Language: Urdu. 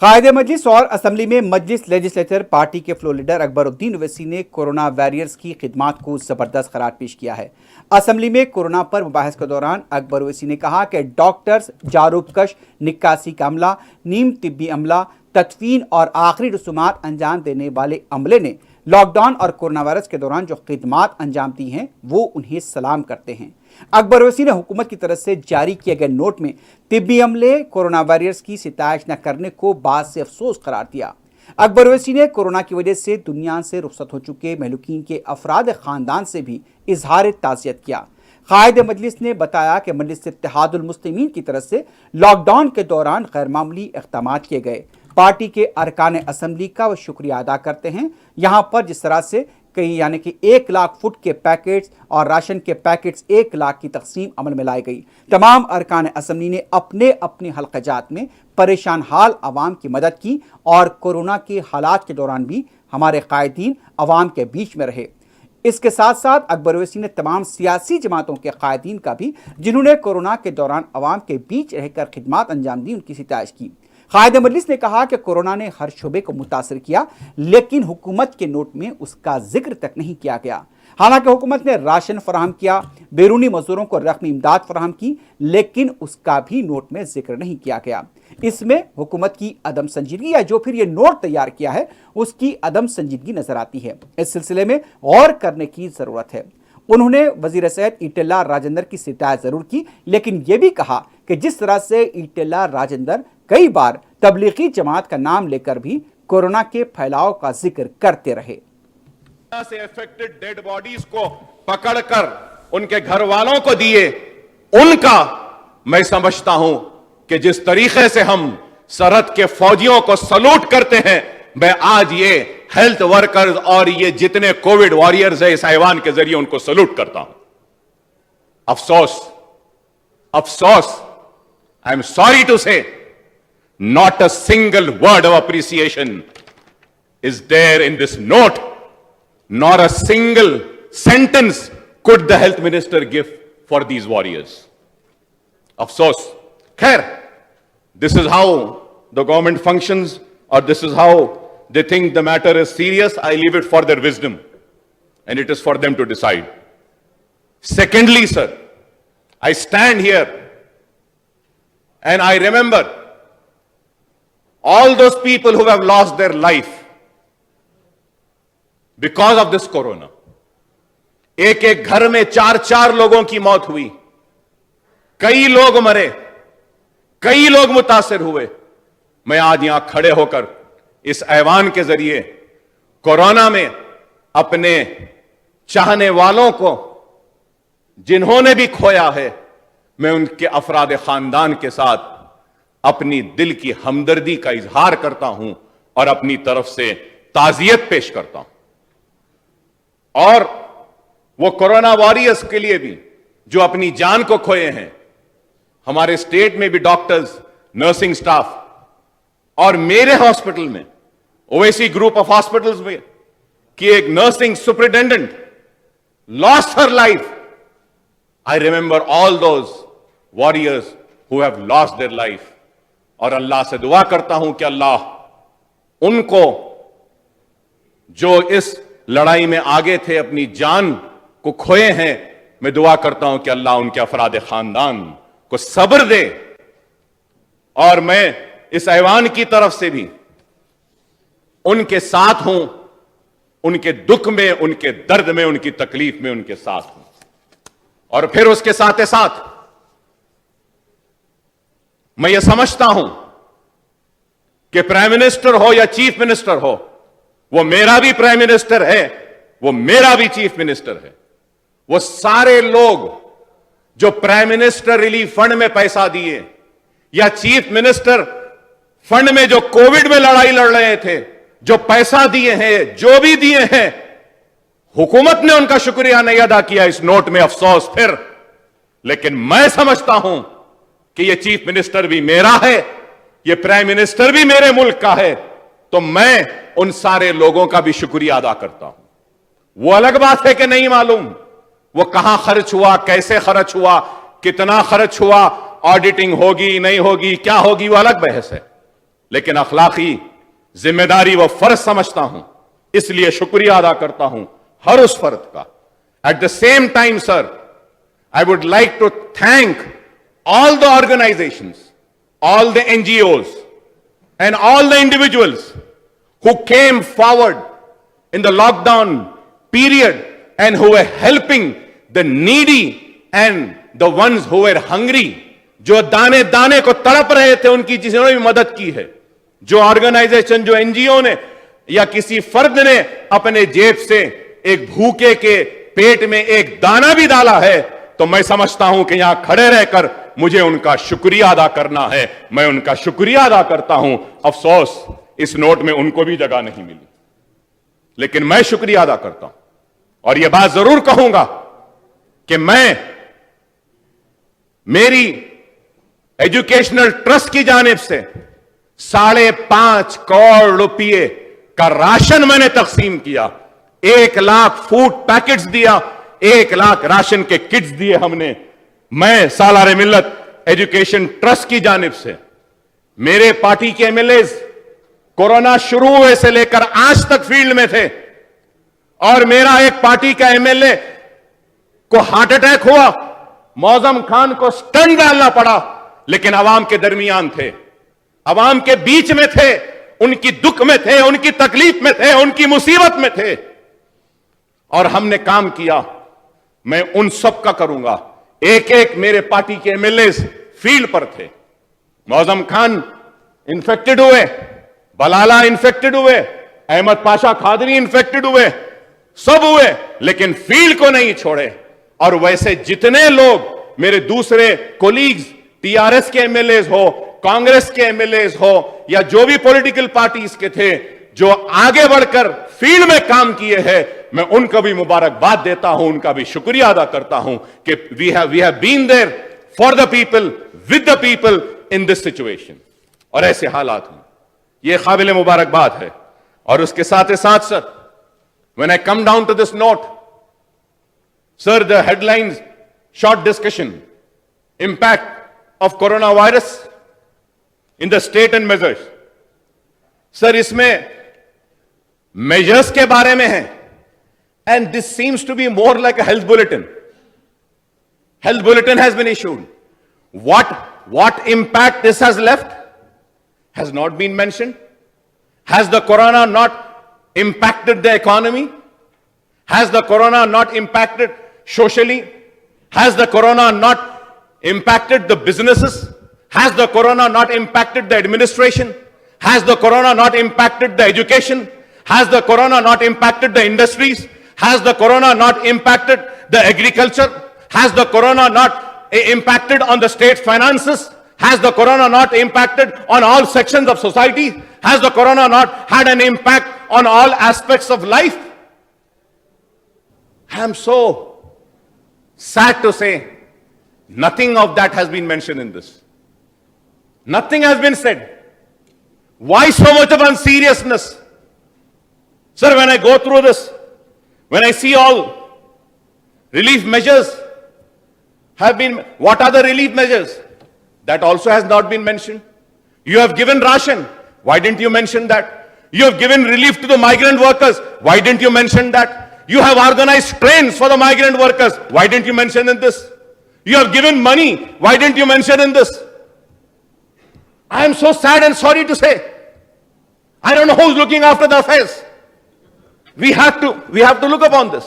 قائد مجلس اور اسمبلی میں مجلس لیجسلیچر پارٹی کے فلور لیڈر اکبرالدین اویسی نے کورونا ویریئرز کی خدمات کو زبردست قرار پیش کیا ہے۔ اسمبلی میں کورونا پر مباحث کے دوران اکبر اویسی نے کہا کہ ڈاکٹرز، جاروب کش، نکاسی کا عملہ، نیم طبی عملہ، تدفین اور آخری رسومات انجام دینے والے عملے نے لاک ڈاؤن اور کورونا وائرس کے دوران جو خدمات انجام دی ہیں وہ انہیں سلام کرتے ہیں۔ اکبر اویسی نے حکومت کی طرف سے جاری کیے گئے نوٹ میں طبی عملے کورونا وائرس کی ستائش نہ کرنے کو باعث افسوس قرار دیا۔ اکبر اویسی نے کورونا کی وجہ سے دنیا سے رخصت ہو چکے مہلوکین کے افراد خاندان سے بھی اظہار تعزیت کیا۔ قائد مجلس نے بتایا کہ مجلس اتحاد المسلمین کی طرف سے لاک ڈاؤن کے دوران غیر معمولی اقدامات کیے گئے۔ پارٹی کے ارکان اسمبلی کا وہ شکریہ ادا کرتے ہیں۔ یہاں پر جس طرح سے یعنی کہ 1,00,000 فٹ کے پیکٹس اور راشن کے پیکٹس 1,00,000 کی تقسیم عمل میں لائی گئی۔ تمام ارکان اسمبلی نے اپنے اپنے حلقہ جات میں پریشان حال عوام کی مدد کی اور کورونا کے حالات کے دوران بھی ہمارے قائدین عوام کے بیچ میں رہے۔ اس کے ساتھ ساتھ اکبر اویسی نے تمام سیاسی جماعتوں کے قائدین کا بھی جنہوں نے کورونا کے دوران عوام کے بیچ رہ کر خدمات انجام دی ان کی ستائش کی۔ قائد مجلس نے کہا کہ کورونا نے ہر شعبے کو متاثر کیا لیکن حکومت کے نوٹ میں اس کا ذکر تک نہیں کیا گیا۔ حالانکہ حکومت نے راشن فراہم کیا، بیرونی مزدوروں کو رقمی امداد فراہم کی، لیکن اس کا بھی نوٹ میں ذکر نہیں کیا گیا۔ اس میں حکومت کی عدم سنجیدگی یا جو پھر یہ نوٹ تیار کیا ہے اس کی عدم سنجیدگی نظر آتی ہے۔ اس سلسلے میں غور کرنے کی ضرورت ہے۔ انہوں نے وزیر صحت ایٹلہ راجندر کی ستائش ضرور کی لیکن یہ بھی کہا کہ جس طرح سے ایٹلہ راجندر کئی بار تبلیغی جماعت کا نام لے کر بھی کورونا کے پھیلاؤ کا ذکر کرتے رہے۔ سے افیکٹڈ ڈیڈ باڈیز کو پکڑ کر ان کے گھر والوں کو دیے، ان کا میں سمجھتا ہوں کہ جس طریقے سے ہم سرحد کے فوجیوں کو سلوٹ کرتے ہیں، میں آج یہ ہیلتھ ورکرز اور یہ جتنے کووڈ واریئرز ہیں اس ایوان کے ذریعے ان کو سلوٹ کرتا ہوں۔ افسوس I am sorry to say not a single word of appreciation is there in this note, nor a single sentence could the health minister give for these warriors. Afsos. Khair, this is how the government functions, or this is how they think the matter is serious. I leave it for their wisdom, and it is for them to decide. Secondly, sir, I stand here and I remember all those people who have lost their life because of this corona. ایک ایک گھر میں 4 لوگوں کی موت ہوئی، کئی لوگ مرے، کئی لوگ متاثر ہوئے۔ میں آج یہاں کھڑے ہو کر اس ایوان کے ذریعے کورونا میں اپنے چاہنے والوں کو جنہوں نے بھی کھویا ہے، میں ان کے افراد خاندان کے ساتھ اپنی دل کی ہمدردی کا اظہار کرتا ہوں اور اپنی طرف سے تعزیت پیش کرتا ہوں۔ اور وہ کورونا واریئرز کے لیے بھی جو اپنی جان کو کھوئے ہیں، ہمارے اسٹیٹ میں بھی ڈاکٹرز، نرسنگ سٹاف اور میرے ہاسپٹل میں اویسی گروپ آف ہاسپٹلز میں کی ایک nursing superintendent lost her life. I remember all those warriors who have lost their life. اور اللہ سے دعا کرتا ہوں کہ اللہ ان کو جو اس لڑائی میں آگے تھے، اپنی جان کو کھوئے ہیں، میں دعا کرتا ہوں کہ اللہ ان کے افراد خاندان کو صبر دے۔ اور میں اس ایوان کی طرف سے بھی ان کے ساتھ ہوں، ان کے دکھ میں، ان کے درد میں، ان کی تکلیف میں ان کے ساتھ ہوں۔ اور پھر اس کے ساتھ ساتھ میں یہ سمجھتا ہوں کہ پرائم منسٹر ہو یا چیف منسٹر ہو، وہ میرا بھی پرائم منسٹر ہے، وہ میرا بھی چیف منسٹر ہے۔ وہ سارے لوگ جو پرائم منسٹر ریلیف فنڈ میں پیسہ دیے یا چیف منسٹر فنڈ میں جو کووڈ میں لڑائی لڑ رہے تھے، جو پیسہ دیے ہیں، جو بھی دیے ہیں، حکومت نے ان کا شکریہ نہیں ادا کیا اس نوٹ میں، افسوس پھر۔ لیکن میں سمجھتا ہوں کہ یہ چیف منسٹر بھی میرا ہے، یہ پرائم منسٹر بھی میرے ملک کا ہے، تو میں ان سارے لوگوں کا بھی شکریہ ادا کرتا ہوں۔ وہ الگ بات ہے کہ نہیں معلوم وہ کہاں خرچ ہوا، کیسے خرچ ہوا، کتنا خرچ ہوا، آڈیٹنگ ہوگی نہیں ہوگی، کیا ہوگی، وہ الگ بحث ہے۔ لیکن اخلاقی ذمہ داری و فرض سمجھتا ہوں، اس لیے شکریہ ادا کرتا ہوں ہر اس فرد کا. At the same time sir, I would like to thank all the organizations, all the NGOs, and all the individuals who came forward in the lockdown period and who were helping the needy and the ones who were hungry. جو دانے دانے کو تڑپ رہے تھے ان کی جنہوں نے بھی مدد کی ہے. جو آرگنائزیشن، جو NGO نے یا کسی فرد نے اپنے جیب سے ایک بھوکے کے پیٹ میں ایک دانہ بھی ڈالا ہے، تو میں سمجھتا ہوں کہ یہاں کھڑے رہ کر مجھے ان کا شکریہ ادا کرنا ہے. میں ان کا شکریہ ادا کرتا ہوں. افسوس اس نوٹ میں ان کو بھی جگہ نہیں ملی، لیکن میں شکریہ ادا کرتا ہوں. اور یہ بات ضرور کہوں گا کہ میں میری ایجوکیشنل ٹرسٹ کی جانب سے 5.5 کروڑ روپے کا راشن میں نے تقسیم کیا. 1 لاکھ فوڈ پیکٹس دیا، 1 لاکھ راشن کے کٹس دیے ہم نے. میں سالار ملت ایجوکیشن ٹرسٹ کی جانب سے. میرے پارٹی کے MLAs کورونا شروع ہوئے سے لے کر آج تک فیلڈ میں تھے، اور میرا ایک پارٹی کا MLA کو ہارٹ اٹیک ہوا، معظم خان کو سٹنٹ ڈالنا پڑا، لیکن عوام کے درمیان تھے، عوام کے بیچ میں تھے، ان کی دکھ میں تھے، ان کی تکلیف میں تھے، ان کی مصیبت میں تھے، اور ہم نے کام کیا. میں ان سب کا کروں گا. ایک میرے پارٹی کے MLAs فیلڈ پر تھے. معظم خان انفیکٹڈ ہوئے، بلالہ انفیکٹڈ ہوئے، احمد پاشا قادری انفیکٹڈ ہوئے، سب ہوئے، لیکن فیلڈ کو نہیں چھوڑے. اور ویسے جتنے لوگ میرے دوسرے کولیگز، TRS کے MLAs ہو، کانگریس کے MLAs ہو، یا جو بھی پولیٹیکل پارٹیز کے تھے جو آگے بڑھ کر فیلڈ میں کام کیے ہیں، میں ان کا بھی مبارکباد دیتا ہوں، ان کا بھی شکریہ ادا کرتا ہوں کہ we have been there for the people, with the people in this situation. اور ایسے حالات ہیں، یہ قابل مبارکباد ہے. اور اس کے ساتھ سر، when I come down to this note, sir, the headlines, short discussion, impact of coronavirus in the state and measures. سر اس میں میجرز کے بارے میں ہے. And this seems to be more like a health bulletin. Health bulletin has been issued. What impact this has left has not been mentioned. Has the corona not impacted the economy? Has the corona not impacted socially? Has the corona not impacted the businesses? Has the corona not impacted the administration? Has the corona not impacted the education? Has the corona not impacted the industries? Has the corona not impacted the agriculture? Has the corona not impacted on the state finances? Has the corona not impacted on all sections of society? Has the corona not had an impact on all aspects of life? I am so sad to say nothing of that has been mentioned in this. Nothing has been said. Why so much of unseriousness? Sir, when I go through this, when I see all relief measures have been, what are the relief measures? That also has not been mentioned. You have given ration. Why didn't you mention that? You have given relief to the migrant workers. Why didn't you mention that? You have organized trains for the migrant workers. Why didn't you mention in this? You have given money. Why didn't you mention in this? I am so sad and sorry to say. I don't know who's looking after the affairs. We have to look upon this.